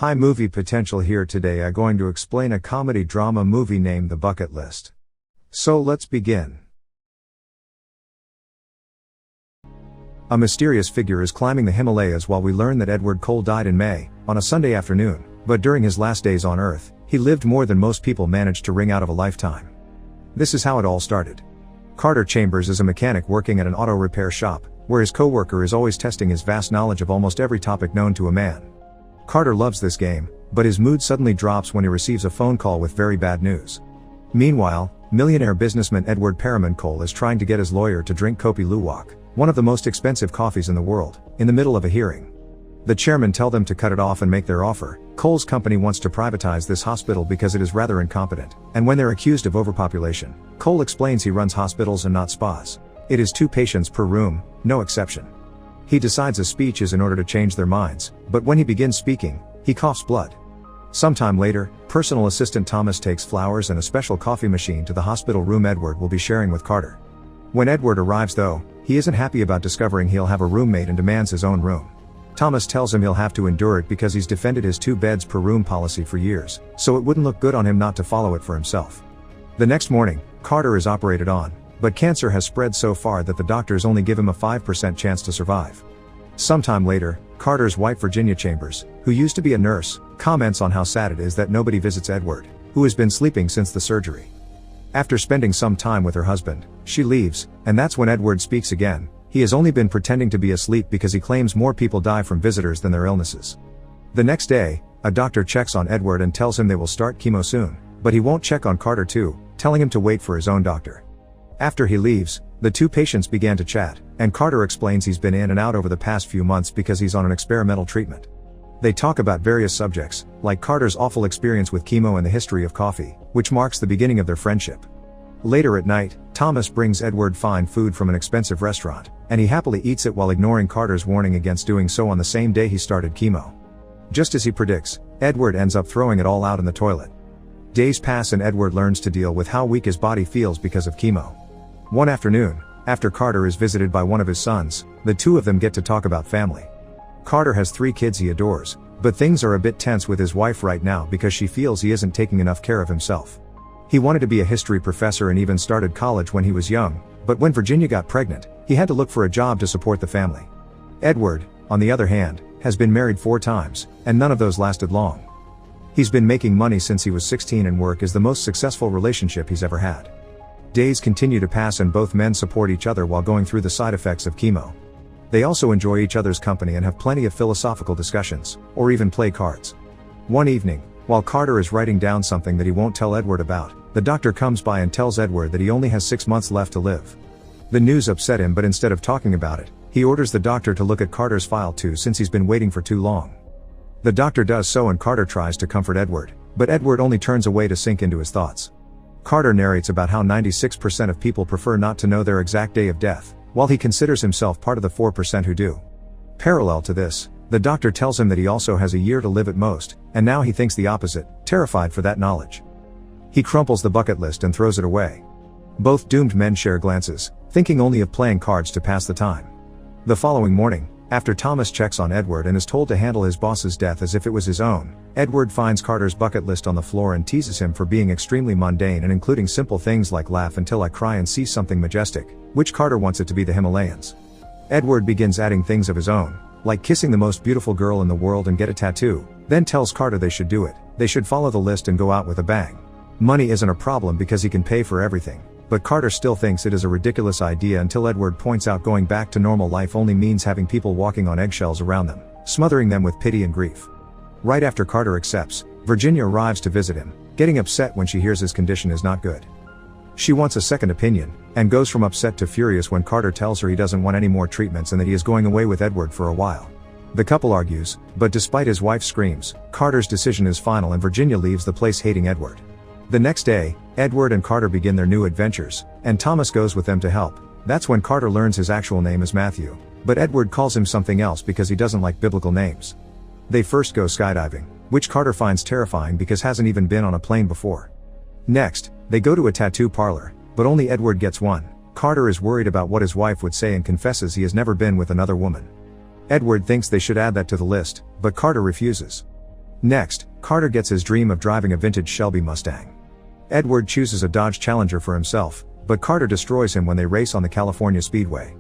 High movie potential here today. I'm going to explain a comedy drama movie named The Bucket List. So let's begin. A mysterious figure is climbing the Himalayas while we learn that Edward Cole died in May, on a Sunday afternoon, but during his last days on Earth, he lived more than most people managed to wring out of a lifetime. This is how it all started. Carter Chambers is a mechanic working at an auto repair shop, where his co-worker is always testing his vast knowledge of almost every topic known to a man. Carter loves this game, but his mood suddenly drops when he receives a phone call with very bad news. Meanwhile, millionaire businessman Edward Perriman Cole is trying to get his lawyer to drink Kopi Luwak, one of the most expensive coffees in the world, in the middle of a hearing. The chairman tell them to cut it off and make their offer. Cole's company wants to privatize this hospital because it is rather incompetent, and when they're accused of overpopulation, Cole explains he runs hospitals and not spas. It is 2 patients per room, no exception. He decides a speech is in order to change their minds, but when he begins speaking, he coughs blood. Sometime later, personal assistant Thomas takes flowers and a special coffee machine to the hospital room Edward will be sharing with Carter. When Edward arrives though, he isn't happy about discovering he'll have a roommate and demands his own room. Thomas tells him he'll have to endure it because he's defended his 2 beds per room policy for years, so it wouldn't look good on him not to follow it for himself. The next morning, Carter is operated on, but cancer has spread so far that the doctors only give him a 5% chance to survive. Sometime later, Carter's wife Virginia Chambers, who used to be a nurse, comments on how sad it is that nobody visits Edward, who has been sleeping since the surgery. After spending some time with her husband, she leaves, and that's when Edward speaks again. He has only been pretending to be asleep because he claims more people die from visitors than their illnesses. The next day, a doctor checks on Edward and tells him they will start chemo soon, but he won't check on Carter too, telling him to wait for his own doctor. After he leaves, the 2 patients began to chat, and Carter explains he's been in and out over the past few months because he's on an experimental treatment. They talk about various subjects, like Carter's awful experience with chemo and the history of coffee, which marks the beginning of their friendship. Later at night, Thomas brings Edward fine food from an expensive restaurant, and he happily eats it while ignoring Carter's warning against doing so on the same day he started chemo. Just as he predicts, Edward ends up throwing it all out in the toilet. Days pass and Edward learns to deal with how weak his body feels because of chemo. One afternoon, after Carter is visited by one of his sons, the 2 of them get to talk about family. Carter has 3 kids he adores, but things are a bit tense with his wife right now because she feels he isn't taking enough care of himself. He wanted to be a history professor and even started college when he was young, but when Virginia got pregnant, he had to look for a job to support the family. Edward, on the other hand, has been married 4 times, and none of those lasted long. He's been making money since he was 16 and work is the most successful relationship he's ever had. Days continue to pass and both men support each other while going through the side effects of chemo. They also enjoy each other's company and have plenty of philosophical discussions, or even play cards. One evening, while Carter is writing down something that he won't tell Edward about, the doctor comes by and tells Edward that he only has 6 months left to live. The news upset him, but instead of talking about it, he orders the doctor to look at Carter's file too since he's been waiting for too long. The doctor does so and Carter tries to comfort Edward, but Edward only turns away to sink into his thoughts. Carter narrates about how 96% of people prefer not to know their exact day of death, while he considers himself part of the 4% who do. Parallel to this, the doctor tells him that he also has a year to live at most, and now he thinks the opposite, terrified for that knowledge. He crumples the bucket list and throws it away. Both doomed men share glances, thinking only of playing cards to pass the time. The following morning, after Thomas checks on Edward and is told to handle his boss's death as if it was his own, Edward finds Carter's bucket list on the floor and teases him for being extremely mundane and including simple things like laugh until I cry and see something majestic, which Carter wants it to be the Himalayas. Edward begins adding things of his own, like kissing the most beautiful girl in the world and get a tattoo, then tells Carter they should do it, they should follow the list and go out with a bang. Money isn't a problem because he can pay for everything, but Carter still thinks it is a ridiculous idea until Edward points out going back to normal life only means having people walking on eggshells around them, smothering them with pity and grief. Right after Carter accepts, Virginia arrives to visit him, getting upset when she hears his condition is not good. She wants a second opinion, and goes from upset to furious when Carter tells her he doesn't want any more treatments and that he is going away with Edward for a while. The couple argues, but despite his wife's screams, Carter's decision is final and Virginia leaves the place hating Edward. The next day, Edward and Carter begin their new adventures, and Thomas goes with them to help. That's when Carter learns his actual name is Matthew, but Edward calls him something else because he doesn't like biblical names. They first go skydiving, which Carter finds terrifying because hasn't even been on a plane before. Next, they go to a tattoo parlor, but only Edward gets one. Carter is worried about what his wife would say and confesses he has never been with another woman. Edward thinks they should add that to the list, but Carter refuses. Next, Carter gets his dream of driving a vintage Shelby Mustang. Edward chooses a Dodge Challenger for himself, but Carter destroys him when they race on the California Speedway.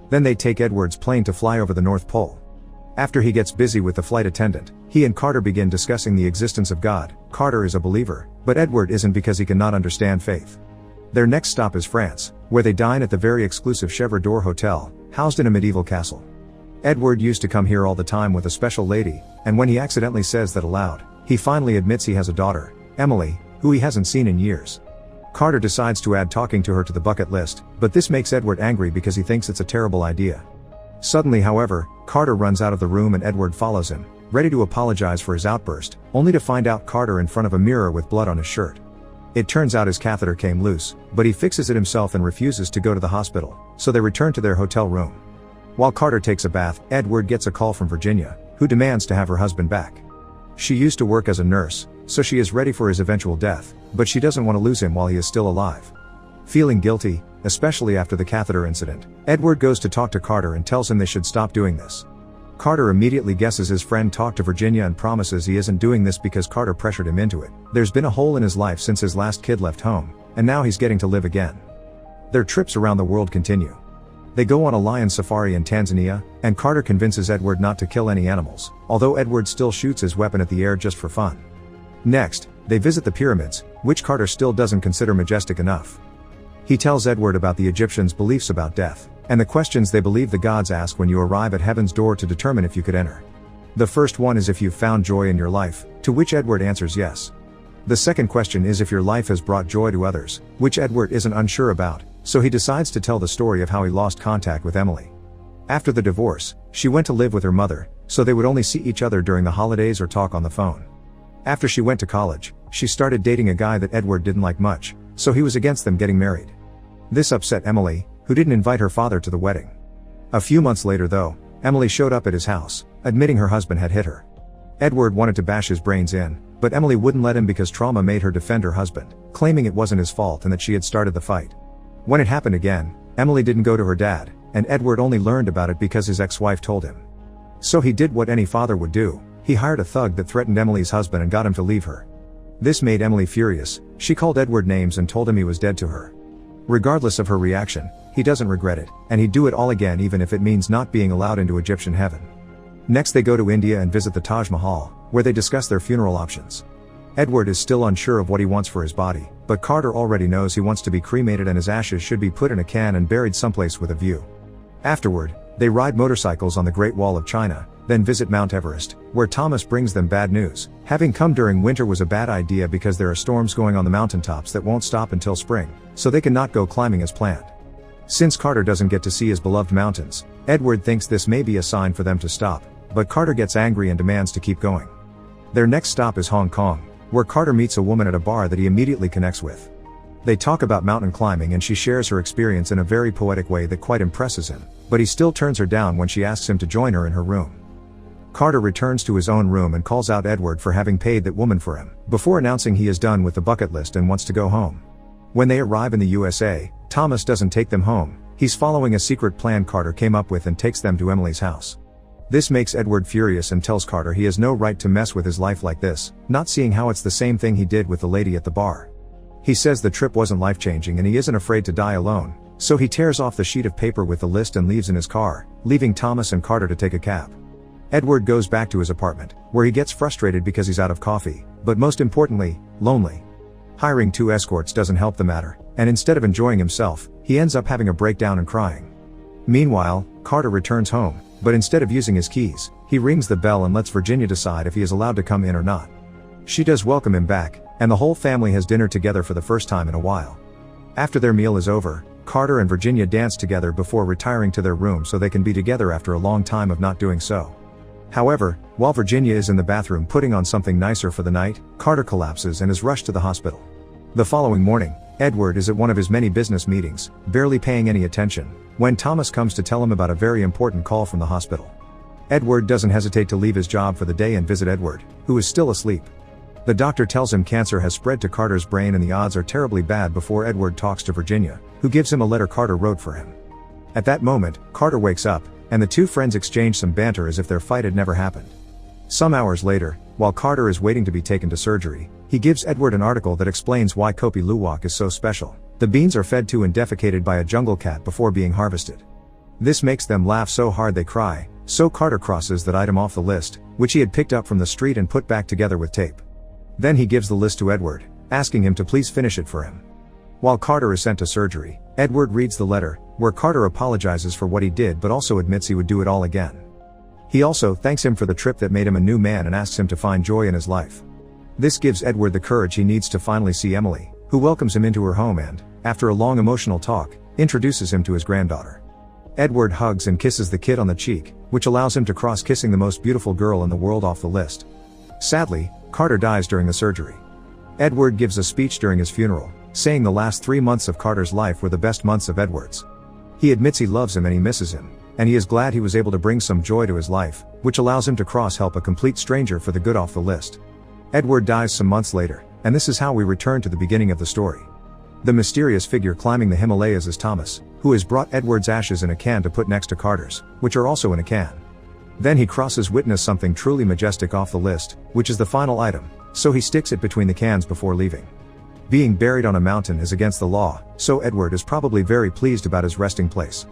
Then they take Edward's plane to fly over the North Pole. After he gets busy with the flight attendant, he and Carter begin discussing the existence of God. Carter is a believer, but Edward isn't because he cannot understand faith. Their next stop is France, where they dine at the very exclusive Chevre d'Or Hotel, housed in a medieval castle. Edward used to come here all the time with a special lady, and when he accidentally says that aloud, he finally admits he has a daughter, Emily, who he hasn't seen in years. Carter decides to add talking to her to the bucket list, but this makes Edward angry because he thinks it's a terrible idea. Suddenly, however, Carter runs out of the room and Edward follows him, ready to apologize for his outburst, only to find out Carter in front of a mirror with blood on his shirt. It turns out his catheter came loose, but he fixes it himself and refuses to go to the hospital, so they return to their hotel room. While Carter takes a bath, Edward gets a call from Virginia, who demands to have her husband back. She used to work as a nurse, so she is ready for his eventual death, but she doesn't want to lose him while he is still alive. Feeling guilty, especially after the catheter incident, Edward goes to talk to Carter and tells him they should stop doing this. Carter immediately guesses his friend talked to Virginia and promises he isn't doing this because Carter pressured him into it. There's been a hole in his life since his last kid left home, and now he's getting to live again. Their trips around the world continue. They go on a lion safari in Tanzania, and Carter convinces Edward not to kill any animals, although Edward still shoots his weapon at the air just for fun. Next, they visit the pyramids, which Carter still doesn't consider majestic enough. He tells Edward about the Egyptians' beliefs about death, and the questions they believe the gods ask when you arrive at heaven's door to determine if you could enter. The first one is if you've found joy in your life, to which Edward answers yes. The second question is if your life has brought joy to others, which Edward isn't unsure about, so he decides to tell the story of how he lost contact with Emily. After the divorce, she went to live with her mother, so they would only see each other during the holidays or talk on the phone. After she went to college, she started dating a guy that Edward didn't like much, so he was against them getting married. This upset Emily, who didn't invite her father to the wedding. A few months later though, Emily showed up at his house, admitting her husband had hit her. Edward wanted to bash his brains in, but Emily wouldn't let him because trauma made her defend her husband, claiming it wasn't his fault and that she had started the fight. When it happened again, Emily didn't go to her dad, and Edward only learned about it because his ex-wife told him. So he did what any father would do, he hired a thug that threatened Emily's husband and got him to leave her. This made Emily furious, she called Edward names and told him he was dead to her. Regardless of her reaction, he doesn't regret it, and he'd do it all again even if it means not being allowed into Egyptian heaven. Next they go to India and visit the Taj Mahal, where they discuss their funeral options. Edward is still unsure of what he wants for his body, but Carter already knows he wants to be cremated and his ashes should be put in a can and buried someplace with a view. Afterward, they ride motorcycles on the Great Wall of China, then visit Mount Everest, where Thomas brings them bad news. Having come during winter was a bad idea because there are storms going on the mountaintops that won't stop until spring, so they cannot go climbing as planned. Since Carter doesn't get to see his beloved mountains, Edward thinks this may be a sign for them to stop, but Carter gets angry and demands to keep going. Their next stop is Hong Kong, where Carter meets a woman at a bar that he immediately connects with. They talk about mountain climbing and she shares her experience in a very poetic way that quite impresses him, but he still turns her down when she asks him to join her in her room. Carter returns to his own room and calls out Edward for having paid that woman for him, before announcing he is done with the bucket list and wants to go home. When they arrive in the USA, Thomas doesn't take them home, he's following a secret plan Carter came up with and takes them to Emily's house. This makes Edward furious and tells Carter he has no right to mess with his life like this, not seeing how it's the same thing he did with the lady at the bar. He says the trip wasn't life-changing and he isn't afraid to die alone, so he tears off the sheet of paper with the list and leaves in his car, leaving Thomas and Carter to take a cab. Edward goes back to his apartment, where he gets frustrated because he's out of coffee, but most importantly, lonely. Hiring 2 escorts doesn't help the matter, and instead of enjoying himself, he ends up having a breakdown and crying. Meanwhile, Carter returns home, but instead of using his keys, he rings the bell and lets Virginia decide if he is allowed to come in or not. She does welcome him back, and the whole family has dinner together for the first time in a while. After their meal is over, Carter and Virginia dance together before retiring to their room so they can be together after a long time of not doing so. However, while Virginia is in the bathroom putting on something nicer for the night, Carter collapses and is rushed to the hospital. The following morning, Edward is at one of his many business meetings, barely paying any attention, when Thomas comes to tell him about a very important call from the hospital. Edward doesn't hesitate to leave his job for the day and visit Edward, who is still asleep. The doctor tells him cancer has spread to Carter's brain and the odds are terribly bad before Edward talks to Virginia, who gives him a letter Carter wrote for him. At that moment, Carter wakes up, and the two friends exchange some banter as if their fight had never happened. Some hours later, while Carter is waiting to be taken to surgery, he gives Edward an article that explains why Kopi Luwak is so special. The beans are fed to and defecated by a jungle cat before being harvested. This makes them laugh so hard they cry, so Carter crosses that item off the list, which he had picked up from the street and put back together with tape. Then he gives the list to Edward, asking him to please finish it for him. While Carter is sent to surgery, Edward reads the letter, where Carter apologizes for what he did but also admits he would do it all again. He also thanks him for the trip that made him a new man and asks him to find joy in his life. This gives Edward the courage he needs to finally see Emily, who welcomes him into her home and, after a long emotional talk, introduces him to his granddaughter. Edward hugs and kisses the kid on the cheek, which allows him to cross kissing the most beautiful girl in the world off the list. Sadly, Carter dies during the surgery. Edward gives a speech during his funeral, saying the last 3 months of Carter's life were the best months of Edward's. He admits he loves him and he misses him, and he is glad he was able to bring some joy to his life, which allows him to help a complete stranger for the good off the list. Edward dies some months later, and this is how we return to the beginning of the story. The mysterious figure climbing the Himalayas is Thomas, who has brought Edward's ashes in a can to put next to Carter's, which are also in a can. Then he witness something truly majestic off the list, which is the final item, so he sticks it between the cans before leaving. Being buried on a mountain is against the law, so Edward is probably very pleased about his resting place.